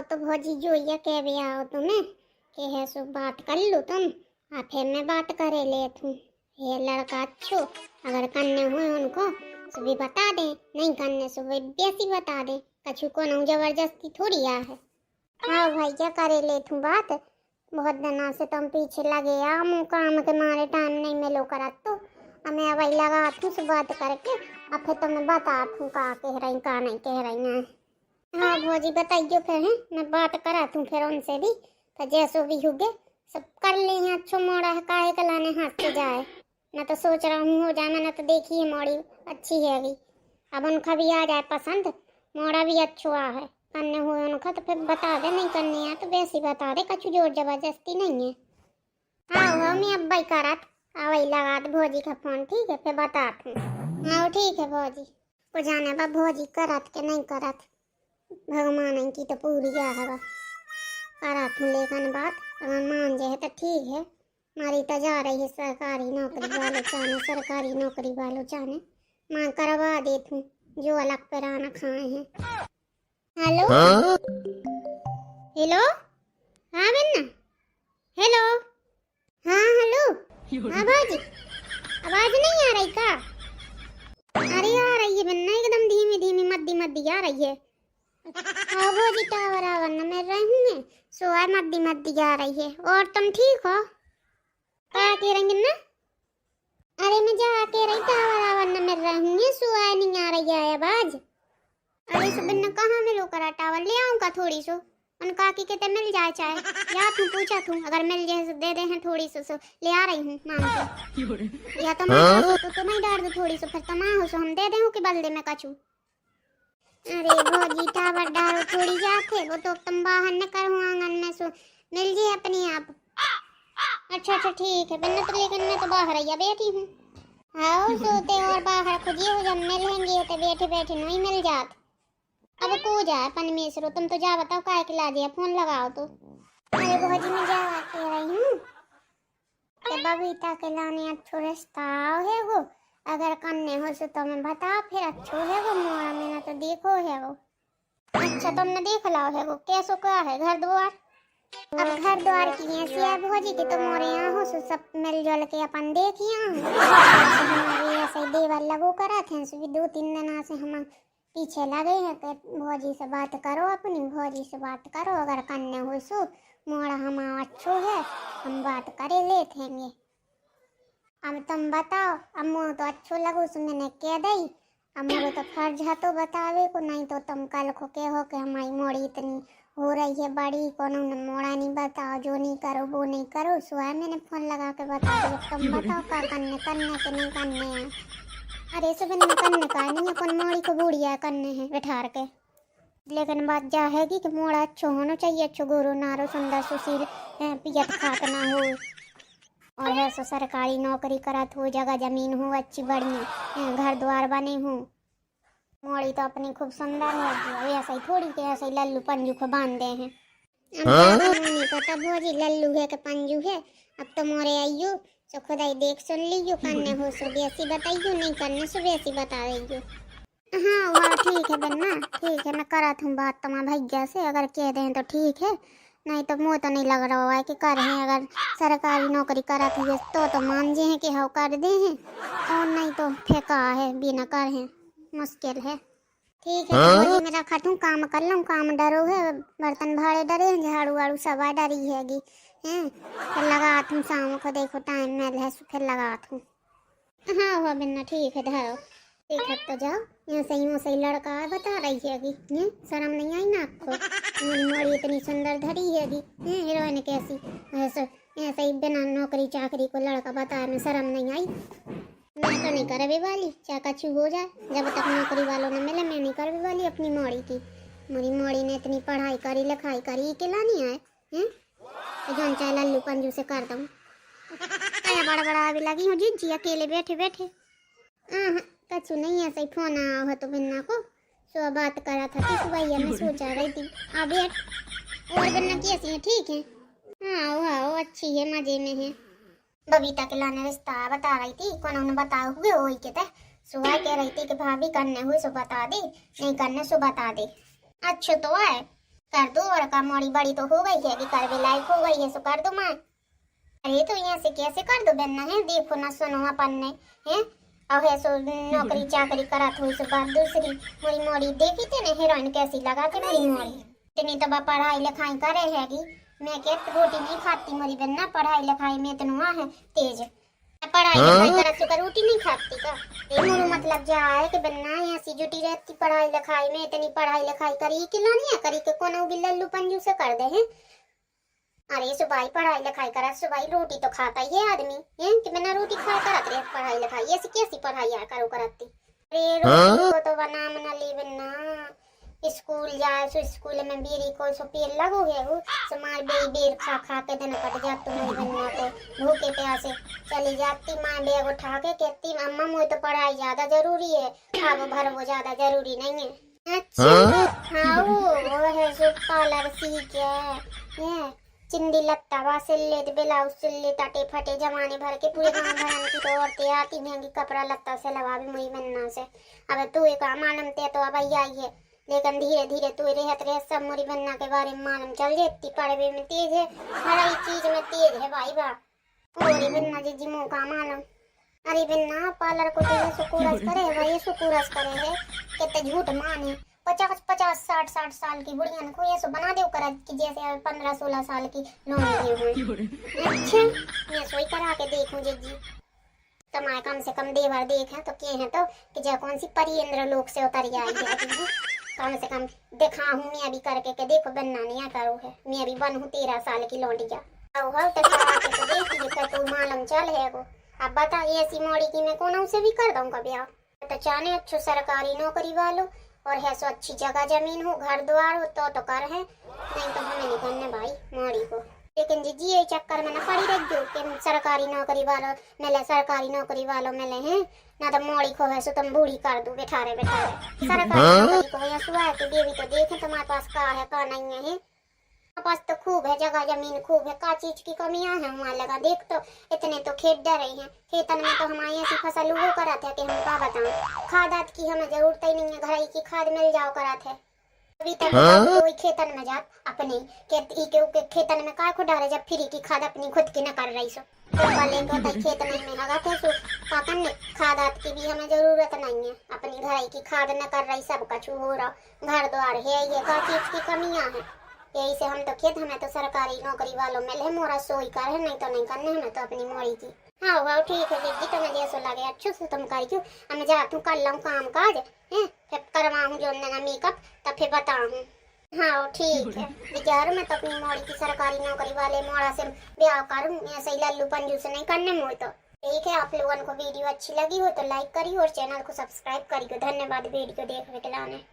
तो भौजी जो ये कह भी आओ तुम्हें कि है सो बात कर लो तुम। फिर मैं बात करे ले तू ये लड़का अच्छो अगर करने हुए उनको सो भी बता दे, नहीं करने सो भी बेसी बता दे। कछु को न जबरदस्ती थोड़ी आ है। हाँ भाई क्या करे ले तू बात, बहुत दिनों से तुम पीछे लगे आ काम के मारे टाइम नहीं मिलो करा तो मैं वही लगा थू से बात करके अब फिर तुम्हें बता थू का कह रही का नहीं कह रही है। हाँ भौजी बताइयो फिर है मैं बात करा तू फिर उनसे भी तो जैसो भी होगे सब कर ले हैं। अच्छो मोड़ा है काहे कलाने हाथ से जाए, मैं तो सोच रहा हूँ हो जाए। मैंने तो देखी है मोड़ी अच्छी है अभी, अब उनका भी आ जाए पसंद, मोड़ा भी अच्छो आ है करने हुए उनका तो फिर बता दे, नहीं करने है तो वैसे ही बता दे, कछु जोर जबरदस्ती नहीं है। हाँ वो मैं अब भाई करा वही लगा दे भौजी का फोन, ठीक है फिर बता दूँ। हाँ ठीक है भौजी को जाने बा भौजी करत के नहीं करत, भगवान की तो पूरी है करा तू लेकिन बात अगर मान जाए तो ठीक है। मारी तो जा रही है सरकारी नौकरी वालों चाने, सरकारी नौकरी वालों चाने मां करवा दे तू जो अलग पैराना खाए हैं। हेलो हेलो हाँ बन्ना हेलो हाँ हेलो हाँ भाजी आवाज नहीं आ रही का? अरे आ रही है बन्ना एकदम धीमी धीमी मद्दी मद्दी आ रही है। हाँ भौजी टावर आवर न मैं रहूंगे सो है मद्दी मद्दी आ रही है। और तुम ठीक हो? क्या कह रही ना? अरे मैं जा के रही टावर आवर न मैं रहूंगी सो है नहीं आ रही है आवाज। अरे सुबह न कहाँ मिलो करा टावर ले आऊंगा थोड़ी सो उन काकी के ते मिल जाए चाहे या तू पूछा तू अगर मिल जाए तो दे दे हैं थोड़ी सो ले आ रही हूँ मांग के या तो मैं तो नहीं डाल दो थोड़ी सो फिर तुम हो सो हम दे दे कि बल्दे में कछू। अरे भौजी टावर डालो थोड़ी जाके वो तो तुम बाहर न करो आंगन में सो मिल जाए अपने आप। अच्छा अच्छा ठीक है बन्ना तो लेकिन मैं तो बाहर आइया बैठी हूँ। हाँ सोते और बाहर खुद हो जब मिलेंगे तो बैठे बैठे नहीं मिल जात। अब को जाए परमेश्वर तुम तो जा बताओ काय के ला दिया फोन लगाओ तो। अरे भौजी मैं जा के रही हूँ बबीता के लाने अच्छो रिश्ता है वो अगर करने हो सो तो मैं बता फिर अच्छो है वो मोरा मैंने तो देखो है वो। अच्छा तुमने देख लाओ है वो कैसो क्या है घर द्वार? अब घर द्वार की ऐसी है भौजी की तो मोरे यहाँ हो सो सब मिलजुल के अपन देखिए हमारे ऐसे देवर लगो करा थे सो 2-3 दिन से हम पीछे लगे हैं कि भौजी से बात करो अपनी भौजी से बात करो अगर करने हो सो मोड़ा हमारा अच्छो है हम बात करे लेते हैं। अब तुम बताओ अब मोह तो अच्छो लगो सो मैंने कह दी अब मोरे तो फर्ज है तो बतावे को, नहीं तो तुम कल को कहो कि हमारी मोड़ी इतनी हो रही है बड़ी को मोड़ा नहीं बताओ जो नहीं करो वो नहीं करो सो है मैंने फोन लगा के बता दिया। तुम बताओ क्या करने करने के नहीं करने हैं? अरे सब करने का नहीं है कौन मोड़ी को बूढ़िया करने हैं बैठार के, लेकिन बात जा है कि मोड़ा अच्छो होना चाहिए अच्छो गोरो नारो सुंदर सुशील पियत खात ना हो और है सो सरकारी नौकरी करत हो जगह जमीन हो अच्छी बढ़िया घर द्वार बने हो। मोड़ी तो अपनी खूब सुंदर है ऐसा ही थोड़ी के ऐसे ही लल्लू पंजू को बांध दे हैं। नहीं पता भौजी लल्लू है कि पंजू है अब तो मोरे आइयो सो खुदाई देख सुन लीजियो करने हो सो वैसी बताइयो नहीं करने सो वैसी बता दीजियो। हाँ हाँ ठीक है बन्ना ठीक है मैं करा हूँ बात तुम्हारे भैया से अगर कह दें तो ठीक है, नहीं तो मुँह तो नहीं लग रहा है कि कर हैं अगर सरकारी नौकरी करा थी तो मान जे हैं कि हाँ कर दे हैं और नहीं तो फेंका है बिना कर हैं मुश्किल है। ठीक है तो मेरा खटूँ काम कर लूँ काम डरो है बर्तन भाड़े डरे हैं झाड़ू वाड़ू सब डरी हैगी हैं फिर लगा तुम शाम को देखो टाइम मिल है फिर लगा तुम। हाँ हाँ बिन्ना ठीक है धरो देख तो जाओ यहाँ सही लड़का बता रही हैगी शर्म नहीं आई ना आपको? मेरी मोड़ी इतनी सुंदर धरी हैगी हीरोइन कैसी ऐसे ही बिना नौकरी चाकरी को लड़का बताया में शर्म नहीं आई? मैं तो नहीं करवे वाली चाहे कछु हो जाए जब तक नौकरी वालों ने मिले मैं नहीं करवे वाली अपनी मोड़ी की। मेरी मोड़ी ने इतनी पढ़ाई करी लिखाई करी के लानी है तो जान चाहे लल्लू पंजू से कर दूँ बड़ा बड़ा अभी लगी हूँ जी अकेले बैठे बैठे कछु नहीं ऐसा ही फोन आया हो तो बिन्ना को सो बात करा था कि सुबह मैं सोचा रही थी आ बैठ और बिन्ना कैसी है ठीक है? हाँ हाँ अच्छी है मजे में है। बबीता के लाने रिश्ता बता रही थी कौन बताए हुए वही के थे सुबह कह रही थी कि भाभी करने हुए सो बता दे नहीं करने सो बता दे। अच्छा तो है कर दो और का मोड़ी बड़ी तो हो गई है कि करवे लायक हो गई है सो कर दो माँ। अरे तो यहाँ से कैसे कर दो बहना है, देखो ना सुनो अपन ने है अब है सो नौकरी चाकरी करा थोड़ी सो बात दूसरी। मोरी मोड़ी देखी थे ना हीरोइन कैसी लगा थे मोरी मोड़ी। इतनी तो बा पढ़ाई लिखाई करे हैगी, मैं के रोटी नहीं खाती मोरी बहना, पढ़ाई लिखाई में इतना है तेज, पढ़ाई लिखाई करा तो रोटी नहीं खाती का। ये मोरू मतलब जा है कि बन्ना यहाँ सी जुटी रहती पढ़ाई लिखाई में, इतनी पढ़ाई लिखाई करी कि नहीं करी के कोनो भी लल्लू पंजू से कर दे हैं। अरे सुबह पढ़ाई लिखाई करा, सुबह रोटी तो खाता ही है आदमी है कि बिना रोटी खाए करत रहे पढ़ाई लिखाई, ऐसी कैसी पढ़ाई यार करो करती। अरे रोटी को तो बना मना ले बिना स्कूल जाए सो स्कूल में बेरी को सो पेड़ लगो है वो समार बेर खा खा के दिन कट जाती मेरी बन्ना तो भूखे प्यासे चली जाती। माँ बैग उठा के कहती अम्मा मुझे तो पढ़ाई ज्यादा जरूरी है, खाओ भर वो ज्यादा जरूरी नहीं है। अच्छा हाँ वो है सो पार्लर सीख है चिंदी लत्ता वा सिल्ले ब्लाउज सिल्ले टाटे फटे जमाने भर के पूरे गाँव भरन की तो औरतें आती महंगी कपड़ा लत्ता से लगा भी मुई बन्ना से। अब तू एक मालूम ते तो अब आई है, लेकिन धीरे धीरे तू रहत रह सब मोरी बन्ना के बारे में मालूम चल जेती। पढ़वे में तेज है, हर एक चीज में तेज है भाई बा मोरी बन्ना जी मुँह का मालूम। अरे बन्ना पार्लर को तो सुकूरस करे है भाई, सुकूरस करे है कितने झूठ माने 50-50 60-60 साल की बुढ़िया को ये सो बना दे करा कि जैसे 15-16 साल की लोन लिए हुए। अच्छा मैं सोई करा के देखूं जी तुम्हारे कम से कम देवर देखे तो के है तो कि जब कौन सी परिंद्र लोक से उतर आई है कम से कम देखा हूँ मैं अभी करके के देखो बनना नहीं करो है, मैं अभी बन हूँ 13 साल की लौंडिया तो देखिए तू मालूम चल है वो। अब बता ऐसी मोड़ी की मैं कौन से भी कर दूँ कभी तो चाहने अच्छो सरकारी नौकरी वालों और है सो अच्छी जगह जमीन हो घर द्वार हो तो कर है, नहीं तो हमें नहीं करने भाई मोड़ी को। लेकिन जी ये चक्कर में न पड़ी रह गयो कि सरकारी नौकरी वालों मिले सरकारी नौकरी वालों मिले हैं ना तो मोड़ी को है सो तुम बूढ़ी कर दो बैठारे सरकारी नौकरी को या सुबह के बेबी तो देखे तुम्हारे पास का है का नहीं है, पास तो खूब है जगह जमीन खूब है, का चीज की कमियां है वहाँ लगा देख तो इतने तो खेत डर रही हैं, खेतन में तो हमारी ऐसी फसल उगो करा थे कि हम क्या बताएं, खाद की हमें जरूरत ही नहीं है, घर की खाद मिल जाओ करा थे। अभी तक कोई खेतन में जात अपने के खेतन में काय को डाले जब फ्री की खाद अपनी खुद की न कर रही सो वाले को तो खेत में हगा थे सो पाकन खाद की भी हमें जरूरत नहीं है, अपनी घर की खाद न कर रही सब कछु हो रहा घर द्वार है ये का चीज की कमियां है। यही से हम तो खेत हमें तो सरकारी नौकरी वालों में ले मोरा सोई कर है, नहीं तो नहीं करने हमें तो अपनी मोड़ी की। हाँ वाह ठीक है दीदी तुम्हें जैसा लगे अच्छे से तुम करी क्यों मैं जाती हूँ कर लूँ काम काज है फिर करवाऊँ जो नया मेकअप तब फिर बताऊँ। हाँ ठीक है बेचार मैं तो अपनी मोड़ी की सरकारी नौकरी वाले मोड़ा से ब्याह करूँ, ऐसे ही लल्लू पंजू से नहीं करने मोड़ तो। ठीक है आप लोगों को वीडियो अच्छी लगी हो तो लाइक करिए और चैनल को सब्सक्राइब करिए। धन्यवाद वीडियो देखने के लिए।